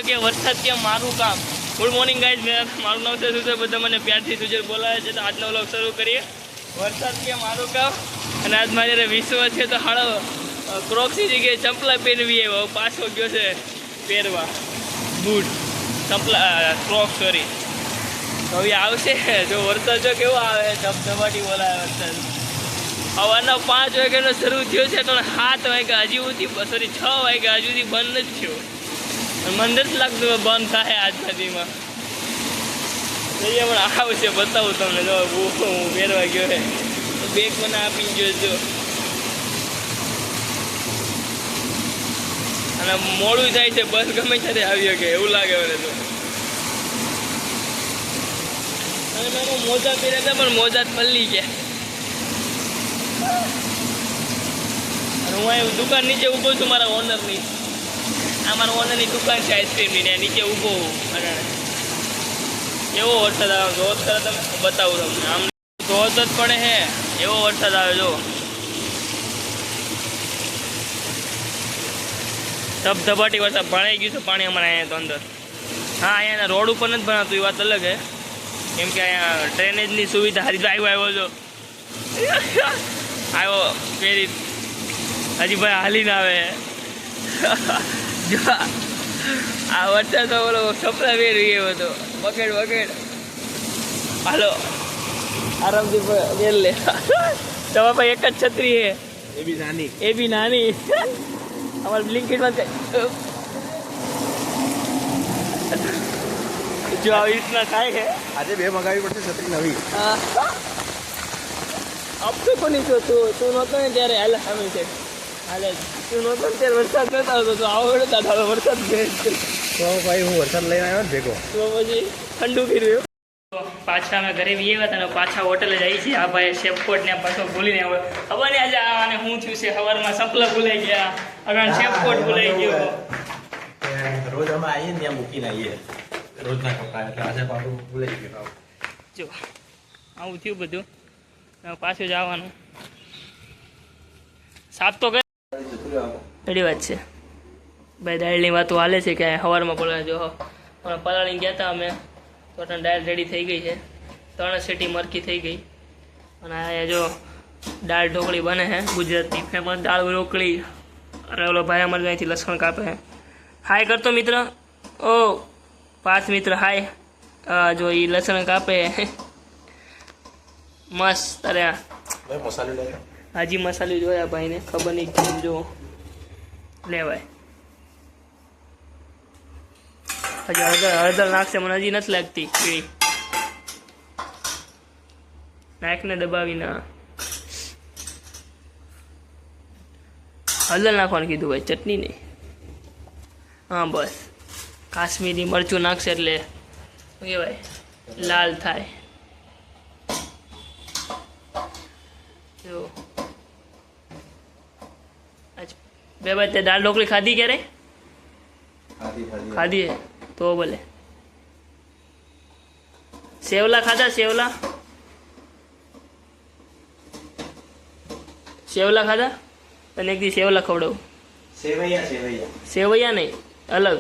કે વરસાદ કે મારું કામ. ગુડ મોર્નિંગ ગાઈઝ, મારું નામ છે સુજય, બધા મને પ્યારથી સુજય બોલાવે છે. તો આજનો વ્લોગ શરૂ કરીએ. વરસાદ કે મારું કામ. અને આજ મારે વિશ્વ છે તો હાળો ક્રોક્સની જગ્યાએ ચંપલા પહેરવી આવ્યો, પાછો ગયો છે પહેરવા બૂટ ચંપલા ક્રોક્સ સોરી. તો હવે આવશે જો વરસાદ જો કેવો આવે, ધબધબાટી બોલાવે વરસાદ. સવારના 5 વાગ્યાનો શરૂ થયો છે તો 7 વાગ્યા હજી સુધી, સોરી 6 વાગ્યા હજુ સુધી બંધ નથી થયો. મને જ લાગતું બંધ થાય આજના દીમાં. જોઈએ પણ આવશે, બતાવું તમને. જો હું પહેરવા ગયો છે, બેગ મને આપી ગયો જો. અને મોડું થાય છે, બસ ગમે ત્યારે આવી શકે એવું લાગે મને તો. અને મેં મોજા પહેર્યા હતા પણ મોજા જ પલળી ગયા. અને હું અહીં દુકાન નીચે ઊભો છું મારા ઓનરની. આ મારા ઓનરની દુકાન છે આઈસ્ક્રીમની, ને નીચે ઊભો હું. અને એવો વરસાદ આવે, ધોધ કરે તમે બતાવું તમને. આમ ધોધ જ પડે હે, એવો વરસાદ આવે જો. ધબધબાટી વરસાદ. ભણાઈ ગયું છે પાણી અમારે અહીંયા તો અંદર. હા, અહીંયાના રોડ ઉપર નથી ભણાતું એ વાત અલગ છે, કેમ કે અહીંયા ડ્રેનેજની સુવિધા સારી. આવ્યો છો આવ્યો ફેરી હજી ભાઈ હાલીને આવે. જો આ વરસાદ બોલો સપના ફેરવી ગયો હતો. બકેટ બકેટ હાલો આરામથી ફેર લે. તમારા પાસે એક જ છત્રી છે, એ બી નાની. અમારે બ્લિંકિટમાં જો આવી રીતના થાય છે. આજે 2 મગાવી પડશે છત્રી નવી. આપતો કોની છો તું નહોતો ને ત્યારે. હાલે સામે છે, હાલે તું નહોતો ને ત્યારે વરસાદ નહોતો આવતો, તો આવડે દાદા વરસાદ ગયો. તો ભાઈ હું વરસાદ લઈને આવ્યો ને ભેગો, તો પછી ઠંડુ ફેરવ્યું. પાછા અમે ઘરે બી આવ્યા હતા ને પાછા હોટલે જઈએ છીએ. આ ભાઈ શેફકોટ ને પાછો ભૂલીને આવ્યો. ખબર નહીં આજે આને શું થયું છે. સવારમાં સંપલા ભૂલાઈ ગયા, અગાણ શેફકોટ ભૂલાઈ ગયો. રોજ અમે આવીએ ને ત્યાં મૂકીને આવીએ રોજના કપડા, એટલે આજે પાછું ભૂલાઈ ગયું. જો આવું થયું બધું, પાછું જવાનું. સાફ તો કરે એડી વાત છે ભાઈ. દાળની વાતો હાલે છે કે સવારમાં પલાળી જો પલાળીને ગયા હતા અમે તો દાળ રેડી થઈ ગઈ છે. 3 સીટી મરકી થઈ ગઈ. અને આ જો દાળ ઢોકળી બને છે, ગુજરાતની ફેમસ દાળ ઢોકળી. અને ઓલો ભાઈ અમારે અહીંથી લસણ કાપે છે. હાય કરતો મિત્ર. ઓ 5 મિત્ર હાય. જો એ લસણ કાપે મસ્ત. અરે હાજી મસાલો જોયા ભાઈને, ખબર નહીં કેમ જો લેવાય. હજી હળદર નાખશે, મને હજી નથી લાગતી પીળી. નાખને દબાવી ના. હળદર નાખવાનું કીધું ભાઈ, ચટણી નહીં. હા બસ, કાશ્મીરી મરચું નાખશે એટલે શું કહેવાય લાલ થાય. જો બે ભાઈ તે દાળ ઢોકળી ખાધી ક્યારે? ખાધી હે તો બોલે. સેવલા ખાધા? સેવલા સેવલા ખાધા? તને એક દી સેવલા ખવડાવું. સેવૈયા નહીં, અલગ.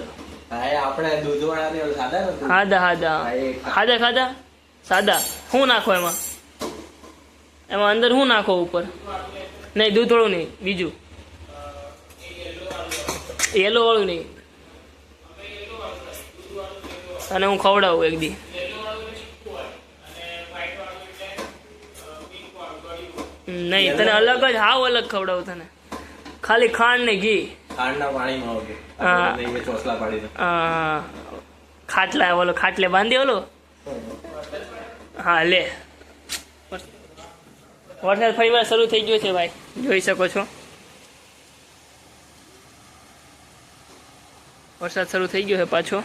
આપણે દૂધવાળા ખાધા ખાધા ખાધા સાદા. શું નાખો એમાં? એમાં અંદર શું નાખો ઉપર? નહીં દૂધવાળું નહીં, બીજું યેલો વાળું નહીં. અને હું ખવડાવું એક દી. નહીં તને અલગ જ, હાવ અલગ ખવડાવું તને. ખાલી ખાંડ ને ઘી. ખાટલા ઓલો ખાટલે બાંધી ઓલો. હા લે. વરસાદ ફરી વાર શરૂ થઈ ગયો છે ભાઈ, જોઈ શકો છો. વરસાદ શરૂ થઈ ગયો છે પાછો.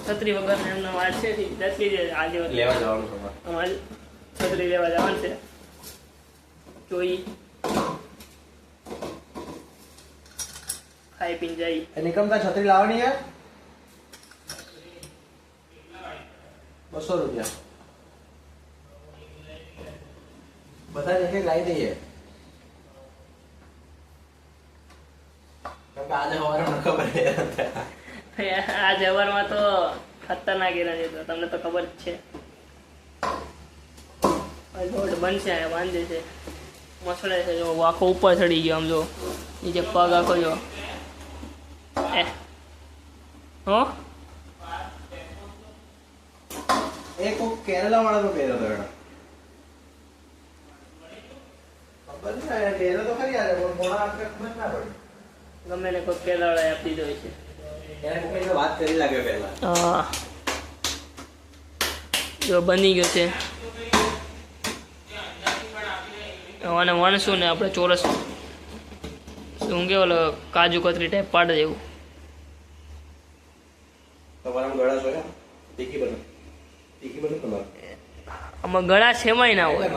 છત્રી વગર એમનો વાત છે. આજે લેવા જવાનું અમારે છત્રી લેવા જવાનું છે. જોઈ ખાઈ પીને જઈ. નિકમતા છત્રી લાવવાની છે 200 રૂપિયા. બધા એક એક લાવી દઈએ કારણ કે આજે સવારે મને ખબર છે આ જવારમાં તો ખતરનાક એના છે તો તમને તો ખબર જ છે રોડ બનશે બાંધે છે મસળે છે જો આખો ઉપર ચડી ગયો આમ જો નીચે પગ આખો જો હો એક કેરલા વાળા તો પહેર્યો હતો એનો ખબર નહીં પહેર્યો તો ખરી યાર પણ મોડા આપણે ખબર ના પડી ગમે ને કોઈ કેળાવાળાએ આપી દીધો છે એને કોઈને વાત કરી લાગ્યો પહેલા હા જો બની ગયો છે અને વણશું ને આપણે ચોરસ શું કે ઓલો કાજુ કતરી ટાઈપ પાડે જેવું તમારા ગળા જોયા તીખી બનો તમારે આમાં ગળા સેમાય ના હોય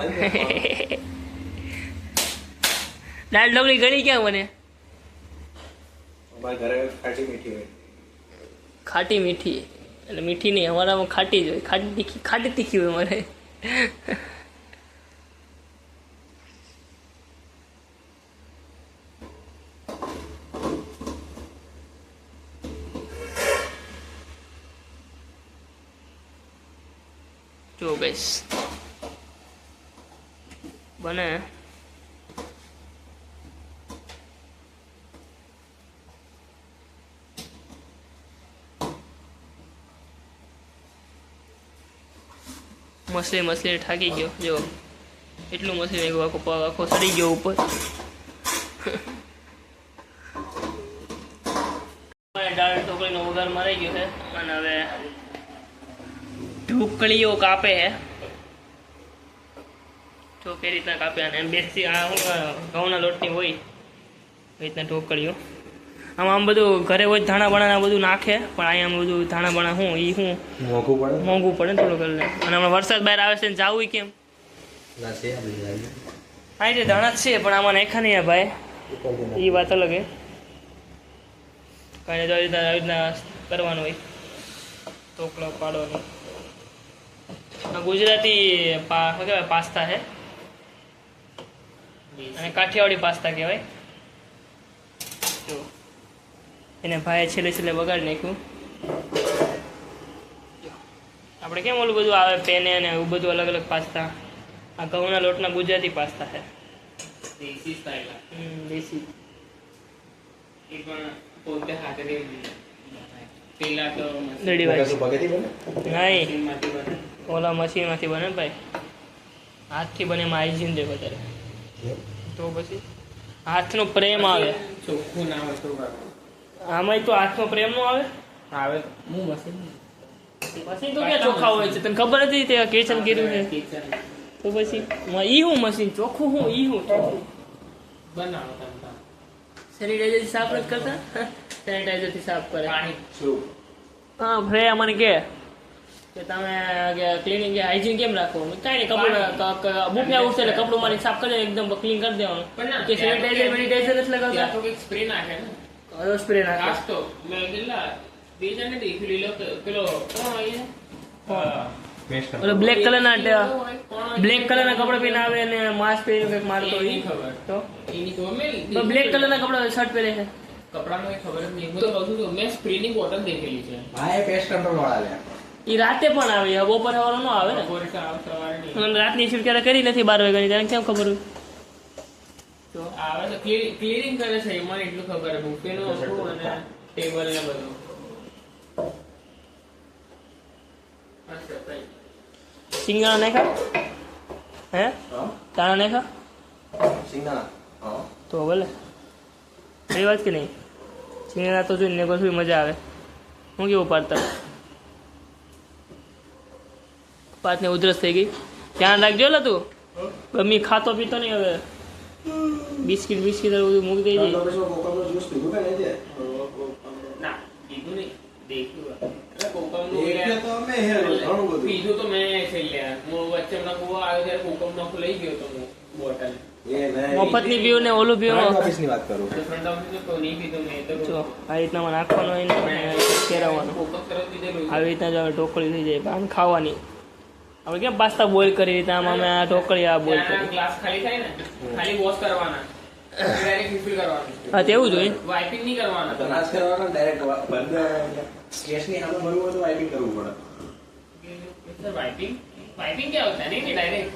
દાળ ઢોકળી ગળી ક્યાં બને અમારા ઘરે ખાટી મીઠી હોય ખાટી મીઠી એટલે મીઠી નહીં અમારામાં ખાટી જ હોય ખાટી તીખી હોય મારે જો ગાઈસ બને મસલી ઠાકી ગયો જો એટલું મસલી આખો પગ આખો સડી ગયો ઉપર દાળ ઢોકળીનો વઘાર મરાઈ ગયો છે અને હવે ઢોકળીઓ કાપે છે તો કઈ રીતના કાપે અને બેસી આ હું ઘઉંના લોટની હોય એ રીતના ઢોકળીઓ આમ બધું ઘરે હોય ધાણા બાણા બધું નાખે પણ અહીંયા બધું ધાણા બાણા શું એ શું મોંઘું પડે થોડું કરી લે અને હમણાં વરસાદ બહાર આવે છે ને જવું કેમ હા જે ધાણા જ છે પણ આમાં નાખ્યા નહીં ભાઈ એ વાત અલગ હે કાંઈ તો આવી રીતના કરવાનું હોય ઢોકળો પાડવાનો ગુજરાતી શું કહેવાય પાસ્તા છે અને કાઠિયાવાડી પાસ્તા કહેવાય જો એને ભાઈએ છેલ્લે વગાડી નાખ્યું આપણે કેમ ઓલું બધું આવે પેને અને એવું બધું અલગ અલગ પાસ્તા આ ઘઉંના લોટના ગુજરાતી પાસ્તા છે દેશી સ્ટાઇલ દેશી એ પણ પોતે હાથે પેલા તો રેડી ભાઈ નહીં મશીનમાંથી બને ઓલા મશીનમાંથી બને ભાઈ હાથથી બને એમાં હાઇજીન દે વધારે તો પછી હાથનો પ્રેમ આવે ચોખ્ખું ના હોય તો આમાંય તો હાથનો પ્રેમ નો આવે આવે હું મશીન મશીન તો ક્યાં ચોખ્ખા હોય છે તને ખબર હતી તે કિચન કર્યું છે કિચન તો પછી ઈ હું મશીન ચોખ્ખું હું ઈ હું ચોખ્ખું બનાવો તમે સેનિટાઈઝરથી સાફ નથી કરતા સેનિટાઈઝરથી સાફ કરે પાણી શું હા ફ્રે મને કે તમે ક્લિનિંગ હાઇજીન કેમ રાખો કાંઈ નહીં કપડું બુફિયા ઉઠશે એટલે કપડું મારી સાફ કરી એકદમ ક્લીન કરી દેવાનું કે સેનિટાઈઝર મેનિટાઈઝર નથી લગાવતા તો કંઈક સ્પ્રે નાખે ને કયો સ્પ્રે નાખે ખાસ તો મેં કેટલા બીજા ને દેખી લીલો પેલો કોણ હોય ઓલો બ્લેક કલરના કપડા પહેરીને આવે અને માસ્ક પહેરીને કંઈક મારતો હોય ખબર તો એની તો મેં બ્લેક કલરના કપડા શર્ટ પહેરે છે કપડાનું કંઈ ખબર જ નહીં હું તો કહું છું મેં સ્પ્રેની બોટલ દેખેલી છે હા એ પેસ્ટ કંટ્રોલ વાળા લે એ રાતે પણ આવે બપોર સવારે ન આવે ને બપોરે સવારે નહીં અને રાતની શિફ્ટ ક્યારે કરી નથી 12 વાગ્યાની ત્યારે કેમ ખબર હોય તો આવે તો ક્લિયરિંગ કરે છે એમાં એટલું ખબર બુફેનું આખું અને ટેબલ ને બધું અચ્છા ભાઈ સિંગણા નાખા હે તાણા નાખા સિંગદાણા હા તો ભલે એ વાત કે નહીં સિંગણા તો જોઈને કશું મજા આવે હું કેવું પાડતા પાતને ઉધરસ થઈ ગઈ ધ્યાન રાખજો લે તું ગમી ખાતો પીતો નહીં હવે બિસ્કિટ બધું મૂકી દેજે જ્યુસ પીધું કે નહીં ના કીધું નહીં દેખ્યું ઘણું પીધું તો મેં છે યાર હું વચ્ચે હમણાં કુવો આવ્યો ત્યારે કોકમ નાખું લઈ ગયો તો હું બોટલ મફતની પીવું ને ઓલું પીવું ઓફિસની વાત કરું ફ્રન્ટ ઓફિસ તો નહીં પીધું મેં તો જો આ રીતના મને નાખવાનું હોય ને કેરાવાનું કોકમ તરફ પીધેલું આવી રીતના જ હવે ઢોકળી થઈ જાય આમ ખાવાની આપણે કેમ પાસ્તા બોઇલ કરી રીતે આમ અમે આ ઢોકળિયા બોઇલ કરી. ગ્લાસ ખાલી થાય ને ખાલી વોશ કરવાના ડાયરેક્ટ રિફિલ કરવાનું હા તેવું જ હોય. વાઇપિંગ નહીં કરવાના તો નાશ કરવાનો ડાયરેક્ટ ગેસની સામે ભરવું હોય તો વાઇપિંગ કરવું પડે. सर वाइपिंग क्या होता है नहीं डायरेक्ट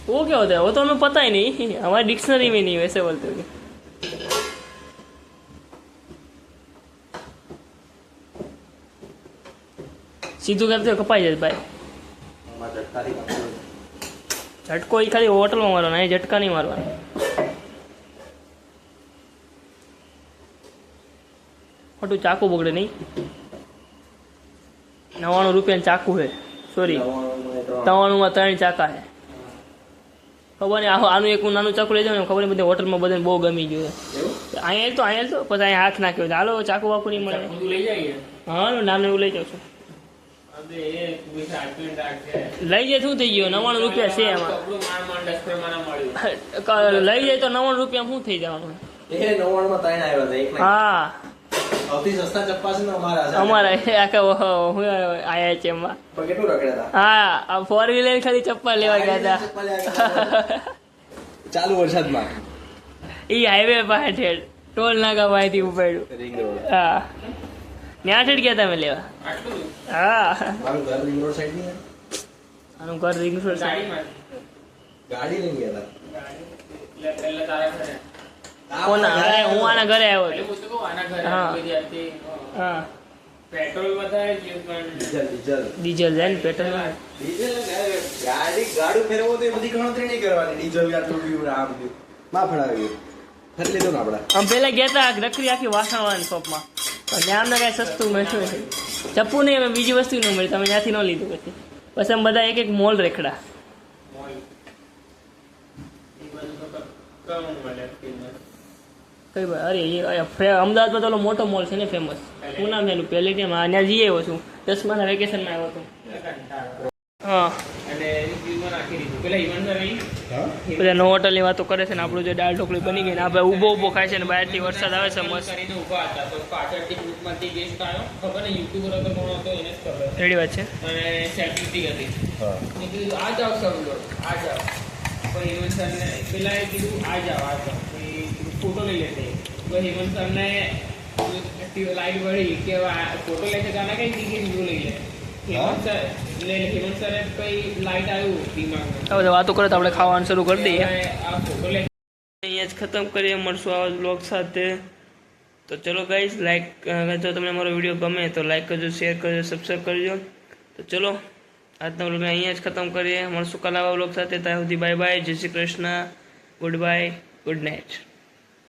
वो क्या होता है वो तो हमें पता ही नहीं, हमारी डिक्शनरी में नहीं वैसे बोलते हुए. सीधू करते हो कपाई जाए भाई. આમાં ઝટકાથી કાપવું. झटको ही खाली होटल में मारवाना है, झटका नहीं मारवाना. ખોટું ચાકુ બગડે નહીં. 99 રૂપિયાનું ચાકુ છે, સોરી 93 માં 3 ચાકા છે. ખબર નહીં આનું એક હું નાનું ચાકુ લઈ જાઉં ને ખબર નહીં બધે હોટલમાં બધાને બહુ ગમી ગયું છે. એવું? અહીંયા તો પછી અહીંયા હાથ નાખ્યો છે. હાલો ચાકુ વાકુ નહીં મળે. બધું લઈ જઈએ હા નાનું એવું લઈ જાઉં છું. અબે એ કોઈ આર્ગ્યુમેન્ટ આ છે લઈ જાય શું થઈ ગયો 99 રૂપિયા છે એમાં. કપડું માંડ ડસ્ટર માં મળ્યું લઈ જાય તો 99 રૂપિયા શું થઈ જવાનું. એ 99 માં 3 આવ્યા હતા. એક ના હા સૌથી સસ્તા ચપ્પા છે ને અમારા છે. અમારા આખા હું આયા છે એમાં. પણ કેટલું રખડ્યા હતા. હા આ 4 વ્હીલર ખાલી ચપ્પલ લેવા ગયા હતા. ચપ્પા લેવા ગયા હતા. ચાલુ વરસાદમાં એ હાઈવે પાસે ટોલ નાકા પાસેથી ઉપાડ્યું. Ring road. હા ત્યાં ઠેઠ ગયા તમે લેવા. આટલું હા મારું ઘર રિંગ રોડ સાઈડ ની આનું ઘર રિંગ રોડ સાઈડ. ગાડીમાં ગાડી લઈને ગયા એટલે પહેલા તારા ઘરે હતા. કોના ઘરે? હું આના ઘરે આવ્યો એટલે હતો. હું તો કહું આના ઘરે હા. કોઈ જાતથી, હા પેટ્રોલ વધારે છે પણ ડીઝલ ડીઝલ જાય ને પેટ્રોલ. ગાડું ફેરવો તો એ બધી ગણતરી નહીં કરવાની. ડીઝલ આટલું પીવું ને આ બધું માં ફળાવ્યું ફરી લીધું ને આપણે. આમ પેલા ગયા હતા રખડી આખી વાસણવાળાની શોપમાં, પણ ત્યાં અમને કાંઈ સસ્તું મળ્યું નહીં. ચપ્પુ નહીં અમે બીજી વસ્તુ ન મળી, તમે ત્યાંથી ન લીધું. પછી અમે બધા એક એક મોલ રેખડા. મોલ એ બધું તો કમ મળે કિંમત કઈ ભાઈ અરે અમદાવાદમાં તો ઓલો મોટો મોલ છે ને ફેમસ, શું નામ છે એનું પહેલે ટાઈમ ત્યાં જઈ આવ્યો છું 10માના વેકેશનમાં આવ્યો હતો. કંટાળો હા અને રિવ્યુમાં નાખી દીધું પેલા ઇવન સર અહીં બધા નો હોટલની વાતો કરે છે ને આપણું જે દાળ ઢોકળી બની ગઈ ને આપણે ઊભો ઊભો ખાય છે ને બહારથી વરસાદ આવે છે મસ્ત. કરીને ઊભા હતા તો પાછળથી ગ્રુપમાંથી ગેસ્ટ આવ્યો ખબર ને યુટ્યુબર હતો કોણ હતો એને જ ખબર રેડી વાત છે. અને સેલ્ફી હતી મેં કીધું આ જાઓ સર આ જાઓ પણ હેમંત સરને પેલા એ કીધું આ જાઓ ફોટો લઈ લેતે તો હેમંત સરને લાઈટ વળી કે ફોટો લે છે તો આના કઈ ટિકિટ લઈ લે હેમંત સરે કઈ લાઈટ આવ્યું દિમાગમાં આ બધા વાતો કરે તો આપણે ખાવાનું શરૂ કરી દઈએ. આ ફોટો લે અહીંયા જ ખતમ કરીએ, મળશું આવા બ્લોગ સાથે. તો ચલો ગાઈઝ લાઈક, જો તમને મારો વિડીયો ગમે તો લાઈક કરજો, શેર કરજો, સબસ્ક્રાઈબ કરજો. તો ચલો આજના બ્લોગને અહીંયા જ ખતમ કરીએ, મળશું કાલે આવા બ્લોગ સાથે. ત્યાં સુધી બાય બાય, જય Shri Krishna, good bye, good night.